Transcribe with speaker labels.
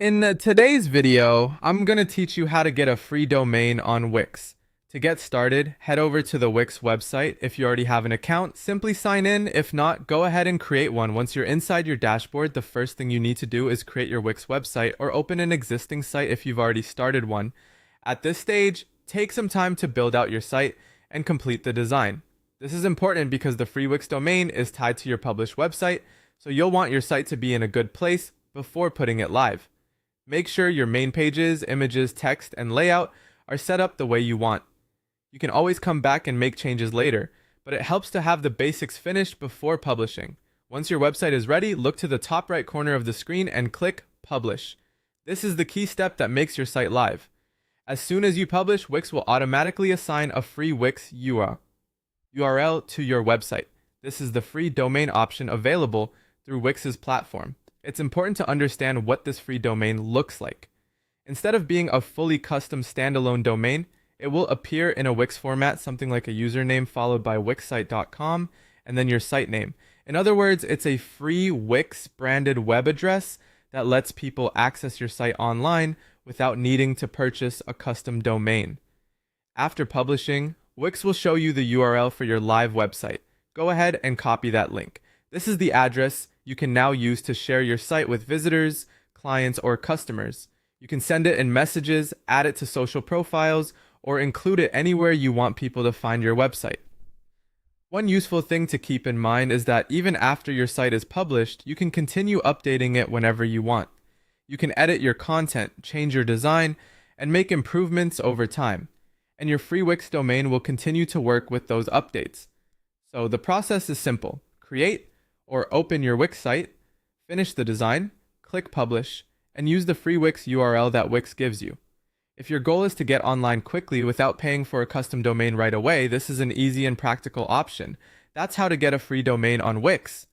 Speaker 1: In today's video, I'm going to teach you how to get a free domain on Wix. To get started, head over to the Wix website. If you already have an account, simply sign in. If not, go ahead and create one. Once you're inside your dashboard, the first thing you need to do is create your Wix website or open an existing site if you've already started one. At this stage, take some time to build out your site and complete the design. This is important because the free Wix domain is tied to your published website, so you'll want your site to be in a good place before putting it live. Make sure your main pages, images, text, and layout are set up the way you want. You can always come back and make changes later, but it helps to have the basics finished before publishing. Once your website is ready, look to the top right corner of the screen and click Publish. This is the key step that makes your site live. As soon as you publish, Wix will automatically assign a free Wix URL to your website. This is the free domain option available through Wix's platform. It's important to understand what this free domain looks like. Instead of being a fully custom standalone domain, it will appear in a Wix format, something like a username followed by wixsite.com and then your site name. In other words, it's a free Wix branded web address that lets people access your site online without needing to purchase a custom domain. After publishing, Wix will show you the URL for your live website. Go ahead and copy that link. This is the address you can now use to share your site with visitors, clients, or customers. You can send it in messages, add it to social profiles, or include it anywhere you want people to find your website. One useful thing to keep in mind is that even after your site is published, you can continue updating it whenever you want. You can edit your content, change your design, and make improvements over time. And your free Wix domain will continue to work with those updates. So the process is simple. Create or open your Wix site, finish the design, click Publish, and use the free Wix URL that Wix gives you. If your goal is to get online quickly without paying for a custom domain right away, this is an easy and practical option. That's how to get a free domain on Wix.